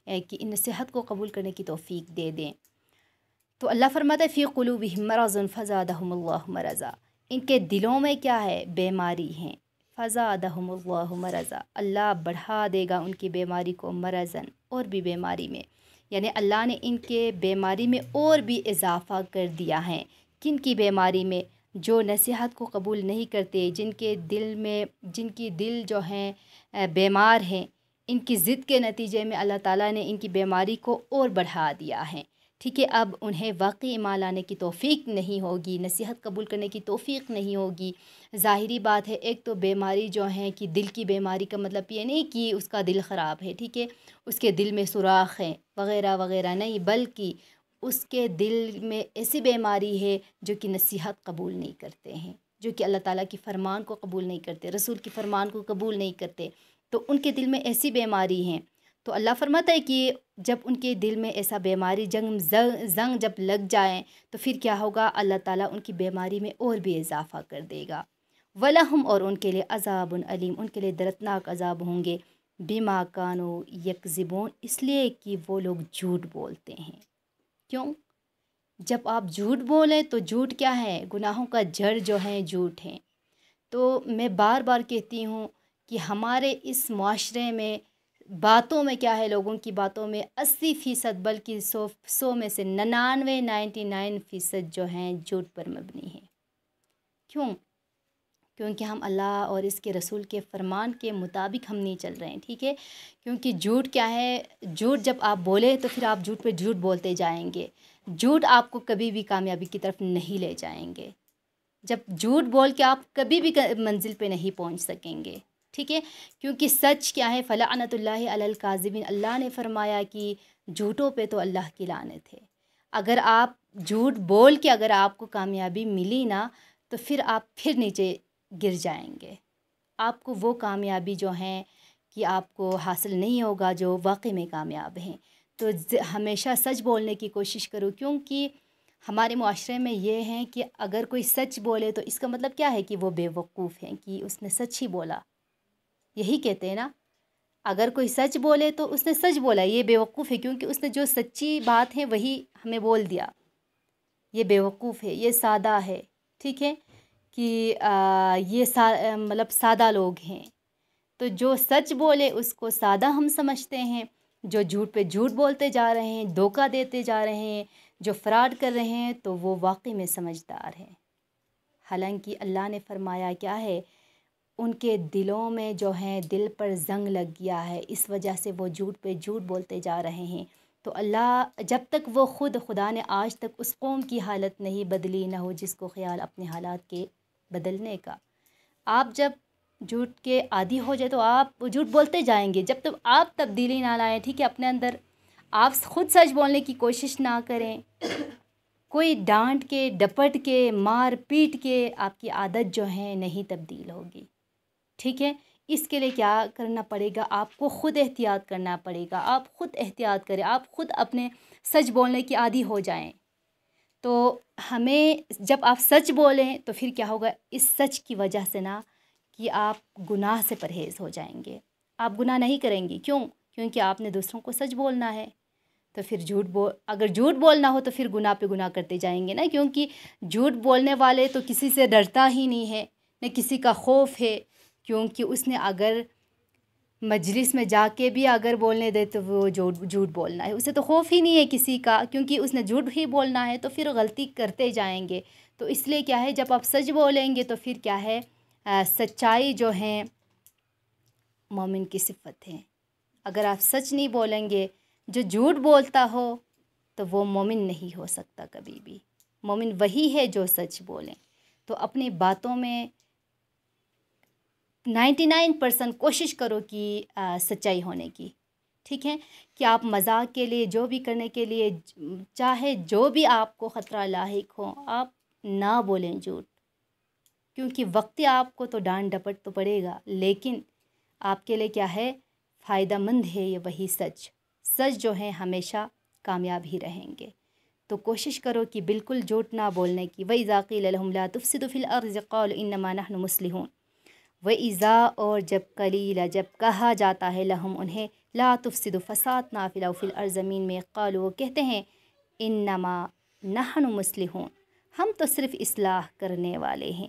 کہ ان نصیحت کو قبول کرنے کی توفیق دے دیں۔ تو اللہ فرماتا ہے فی قلوبہم مرض فزادہم اللہ مرضا، ان کے دلوں میں کیا ہے؟ بیماری ہیں۔ فزادہم اللہ مرضا، اللہ بڑھا دے گا ان کی بیماری کو، مرضاً، اور بھی بیماری میں، یعنی اللہ نے ان کے بیماری میں اور بھی اضافہ کر دیا ہے۔ کن کی بیماری میں؟ جو نصیحت کو قبول نہیں کرتے، جن کی دل جو ہیں بیمار ہیں، ان کی ضد کے نتیجے میں اللہ تعالیٰ نے ان کی بیماری کو اور بڑھا دیا ہے۔ ٹھیک ہے، اب انہیں واقعی ایمان لانے کی توفیق نہیں ہوگی، نصیحت قبول کرنے کی توفیق نہیں ہوگی۔ ظاہری بات ہے، ایک تو بیماری جو ہیں کہ دل کی بیماری کا مطلب یہ نہیں کہ اس کا دل خراب ہے، ٹھیک ہے، اس کے دل میں سوراخ ہیں وغیرہ وغیرہ، نہیں، بلکہ اس کے دل میں ایسی بیماری ہے جو کہ نصیحت قبول نہیں کرتے ہیں، جو کہ اللہ تعالیٰ کی فرمان کو قبول نہیں کرتے، رسول کی فرمان کو قبول نہیں کرتے، تو ان کے دل میں ایسی بیماری ہیں۔ تو اللہ فرماتا ہے کہ جب ان کے دل میں ایسا بیماری زنگ جب لگ جائیں تو پھر کیا ہوگا؟ اللہ تعالیٰ ان کی بیماری میں اور بھی اضافہ کر دے گا۔ وَلَهُمْ، اور ان کے لیے عذاب علیم، ان کے لیے دردناک عذاب ہوں گے، بما کانوا یکذبون، اس لیے کہ وہ لوگ جھوٹ بولتے ہیں۔ کیوں؟ جب آپ جھوٹ بولیں تو جھوٹ کیا ہے؟ گناہوں کا جڑ جو ہے جھوٹ ہے۔ تو میں بار بار کہتی ہوں کہ ہمارے اس معاشرے میں باتوں میں کیا ہے، لوگوں کی باتوں میں 80% بلکہ 100 میں سے 99% جو ہیں جھوٹ پر مبنی ہیں۔ کیوں؟ کیونکہ ہم اللہ اور اس کے رسول کے فرمان کے مطابق ہم نہیں چل رہے ہیں، ٹھیک ہے، کیونکہ جھوٹ کیا ہے؟ جھوٹ جب آپ بولیں تو پھر آپ جھوٹ پہ جھوٹ بولتے جائیں گے، جھوٹ آپ کو کبھی بھی کامیابی کی طرف نہیں لے جائیں گے، جب جھوٹ بول کے آپ کبھی بھی منزل پہ نہیں پہنچ سکیں گے، ٹھیک ہے، کیونکہ سچ کیا ہے؟ فلعنۃ اللہ علی الکاذبین، اللہ نے فرمایا کہ جھوٹوں پہ تو اللہ کی لعنت ہے۔ اگر آپ جھوٹ بول کے اگر آپ کو کامیابی ملی نا تو پھر آپ پھر نیچے گر جائیں گے، آپ کو وہ کامیابی جو ہیں کہ آپ کو حاصل نہیں ہوگا جو واقعی میں کامیاب ہیں۔ تو ہمیشہ سچ بولنے کی کوشش کرو، کیونکہ ہمارے معاشرے میں یہ ہیں کہ اگر کوئی سچ بولے تو اس کا مطلب کیا ہے؟ کہ وہ بے وقوف ہیں، کہ اس نے سچ ہی بولا، یہی کہتے ہیں نا، اگر کوئی سچ بولے تو اس نے سچ بولا، یہ بے وقوف ہے، کیونکہ اس نے جو سچی بات ہے وہی ہمیں بول دیا، یہ بے وقوف ہے، یہ سادہ ہے، ٹھیک ہے، کہ یہ مطلب سادہ لوگ ہیں۔ تو جو سچ بولے اس کو سادہ ہم سمجھتے ہیں، جو جھوٹ پہ جھوٹ بولتے جا رہے ہیں، دھوکہ دیتے جا رہے ہیں، جو فراڈ کر رہے ہیں، تو وہ واقعی میں سمجھدار ہیں۔ حالانکہ اللہ نے فرمایا کیا ہے؟ ان کے دلوں میں جو ہیں دل پر زنگ لگ گیا ہے، اس وجہ سے وہ جھوٹ پہ جھوٹ بولتے جا رہے ہیں۔ تو اللہ جب تک وہ خدا نے آج تک اس قوم کی حالت نہیں بدلی نہ ہو جس کو خیال اپنے حالات کے بدلنے کا۔ آپ جب جھوٹ کے عادی ہو جائے تو آپ جھوٹ بولتے جائیں گے، جب تک آپ تبدیلی نہ لائیں، ٹھیک ہے، اپنے اندر آپ خود سچ بولنے کی کوشش نہ کریں، کوئی ڈانٹ کے ڈپٹ کے مار پیٹ کے آپ کی عادت جو ہے نہیں تبدیل ہوگی، ٹھیک ہے۔ اس کے لیے کیا کرنا پڑے گا؟ آپ کو خود احتیاط کرنا پڑے گا، آپ خود احتیاط کریں، آپ خود اپنے سچ بولنے کی عادی ہو جائیں۔ تو ہمیں جب آپ سچ بولیں تو پھر کیا ہوگا؟ اس سچ کی وجہ سے نا کہ آپ گناہ سے پرہیز ہو جائیں گے، آپ گناہ نہیں کریں گے۔ کیوں؟ کیونکہ آپ نے دوسروں کو سچ بولنا ہے، تو پھر اگر جھوٹ بولنا ہو تو پھر گناہ پہ گناہ کرتے جائیں گے نا، کیونکہ جھوٹ بولنے والے تو کسی سے ڈرتا ہی نہیں ہے، نہ کسی کا خوف ہے، کیونکہ اس نے اگر مجلس میں جا کے بھی اگر بولنے دے تو وہ جھوٹ بولنا ہے، اسے تو خوف ہی نہیں ہے کسی کا، کیونکہ اس نے جھوٹ ہی بولنا ہے، تو پھر غلطی کرتے جائیں گے۔ تو اس لیے کیا ہے؟ جب آپ سچ بولیں گے تو پھر کیا ہے؟ سچائی جو ہے مومن کی صفت ہے۔ اگر آپ سچ نہیں بولیں گے، جو جھوٹ بولتا ہو تو وہ مومن نہیں ہو سکتا کبھی بھی۔ مومن وہی ہے جو سچ بولیں۔ تو اپنی باتوں میں 99% کوشش کرو کہ سچائی ہونے کی، ٹھیک ہے، کہ آپ مذاق کے لیے جو بھی کرنے کے لیے چاہے جو بھی آپ کو خطرہ لاحق ہو آپ نہ بولیں جھوٹ، کیونکہ وقتی آپ کو تو ڈانٹ ڈپٹ تو پڑے گا، لیکن آپ کے لیے کیا ہے؟ فائدہ مند ہے یہ وہی سچ جو ہے ہمیشہ کامیاب ہی رہیں گے۔ تو کوشش کرو کہ بالکل جھوٹ نہ بولنے کی۔ وَإِذَا قِيلَ لَهُمْ لَا تُفْسِدُوا فِي الْأَرْضِ قَالُوا إِنَّمَا نَحْنُ مُصْلِحُونَ۔ وَإِذَا، اور جب قلیل جب کہا جاتا ہے لہم انہیں لا تفسدوا فساد نہ پھیلاؤ فی الارض زمین میں، قالوا وہ کہتے ہیں انما نحن مصلحون ہم تو صرف اصلاح کرنے والے ہیں۔